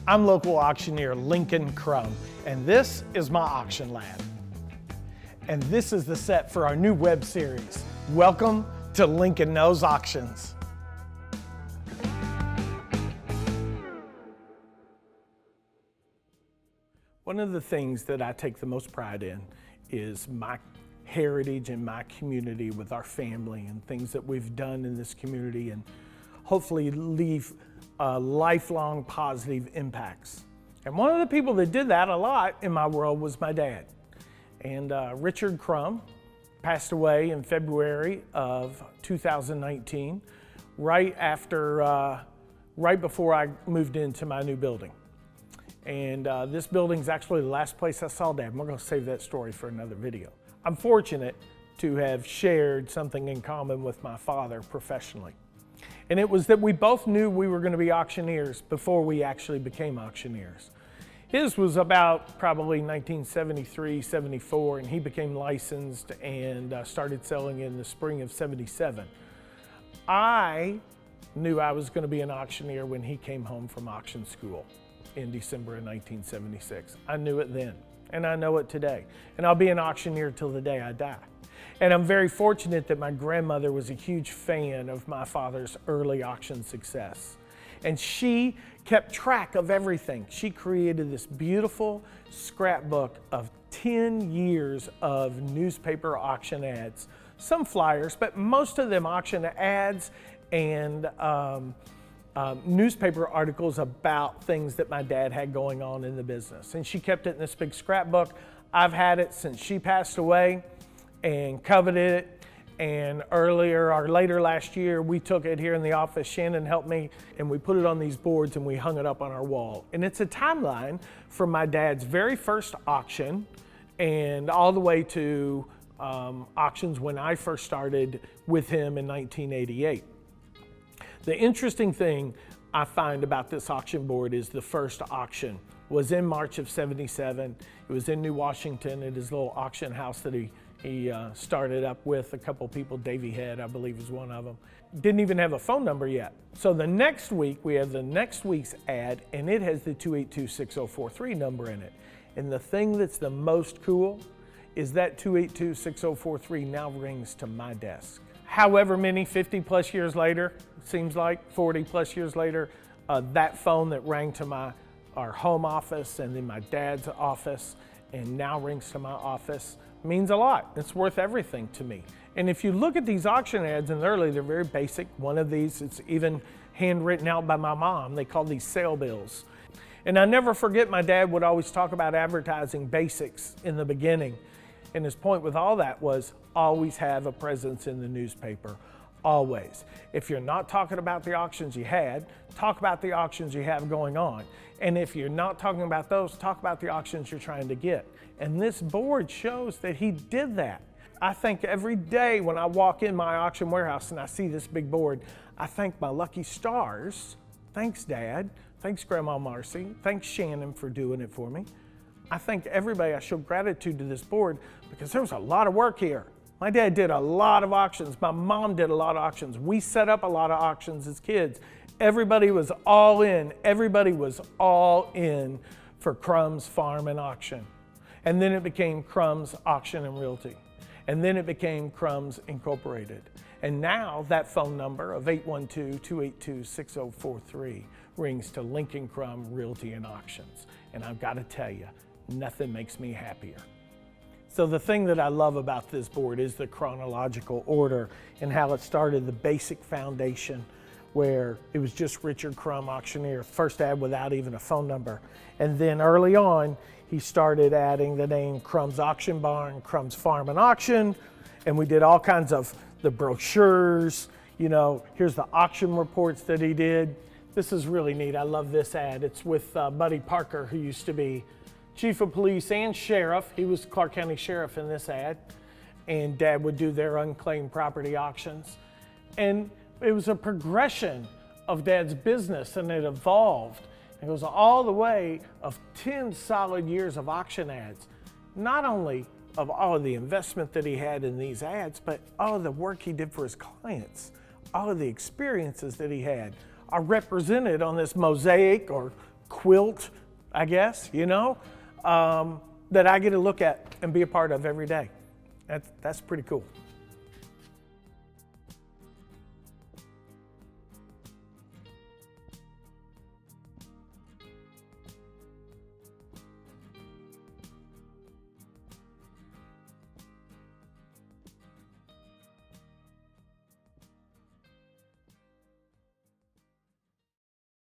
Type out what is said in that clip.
I'm local auctioneer Lincoln Crum, and this is my auction lab. And this is the set for our new web series. Welcome to Lincoln Knows Auctions. One of the things that I take the most pride in is my heritage and my community with our family and things that we've done in this community, and hopefully leave lifelong positive impacts. And one of the people that did that a lot in my world was my dad. And Richard Crum passed away in February of 2019, right before I moved into my new building. And this building's actually the last place I saw Dad. We're gonna save that story for another video. I'm fortunate to have shared something in common with my father professionally. And it was that we both knew we were gonna be auctioneers before we actually became auctioneers. His was about probably 1973, 74, and he became licensed and started selling in the spring of 77. I knew I was gonna be an auctioneer when he came home from auction school in December of 1976. I knew it then, and I know it today. And I'll be an auctioneer till the day I die. And I'm very fortunate that my grandmother was a huge fan of my father's early auction success. And she kept track of everything. She created this beautiful scrapbook of 10 years of newspaper auction ads. Some flyers, but most of them auction ads and newspaper articles about things that my dad had going on in the business. And she kept it in this big scrapbook. I've had it since she passed away and coveted it. And later last year, we took it here in the office. Shannon helped me, and we put it on these boards and we hung it up on our wall. And it's a timeline from my dad's very first auction and all the way to auctions when I first started with him in 1988. The interesting thing I find about this auction board is the first auction was in March of 77. It was in New Washington at his little auction house that he started up with a couple people. Davey Head, I believe, was one of them. Didn't even have a phone number yet. So the next week, we have the next week's ad, and it has the 282-6043 number in it. And the thing that's the most cool is that 282-6043 now rings to my desk. However many, 50 plus years later, seems like 40 plus years later, that phone that rang to our home office and then my dad's office and now rings to my office means a lot. It's worth everything to me. And if you look at these auction ads, and they're very basic. One of these, it's even handwritten out by my mom. They call these sale bills. And I never forget, my dad would always talk about advertising basics in the beginning. And his point with all that was always have a presence in the newspaper, always. If you're not talking about the auctions you had, talk about the auctions you have going on. And if you're not talking about those, talk about the auctions you're trying to get. And this board shows that he did that. I think every day when I walk in my auction warehouse and I see this big board, I thank my lucky stars. Thanks, Dad. Thanks, Grandma Marcy. Thanks, Shannon, for doing it for me. I thank everybody. I show gratitude to this board because there was a lot of work here. My dad did a lot of auctions. My mom did a lot of auctions. We set up a lot of auctions as kids. Everybody was all in. Everybody was all in for Crum's Farm and Auction. And then it became Crum's Auction and Realty. And then it became Crum's Incorporated. And now that phone number of 812-282-6043 rings to Lincoln Crum Realty and Auctions. And I've got to tell you, nothing makes me happier. So the thing that I love about this board is the chronological order and how it started, the basic foundation where it was just Richard Crum, auctioneer, first ad without even a phone number. And then early on, he started adding the name Crum's Auction Barn, Crum's Farm and Auction, and we did all kinds of the brochures. You know, here's the auction reports that he did. This is really neat. I love this ad. It's with Buddy Parker, who used to be Chief of Police and Sheriff. He was Clark County Sheriff in this ad. And Dad would do their unclaimed property auctions. And it was a progression of Dad's business, and it evolved. It goes all the way of 10 solid years of auction ads. Not only of all of the investment that he had in these ads, but all of the work he did for his clients. All of the experiences that he had are represented on this mosaic or quilt, I guess, that I get to look at and be a part of every day. That's pretty cool.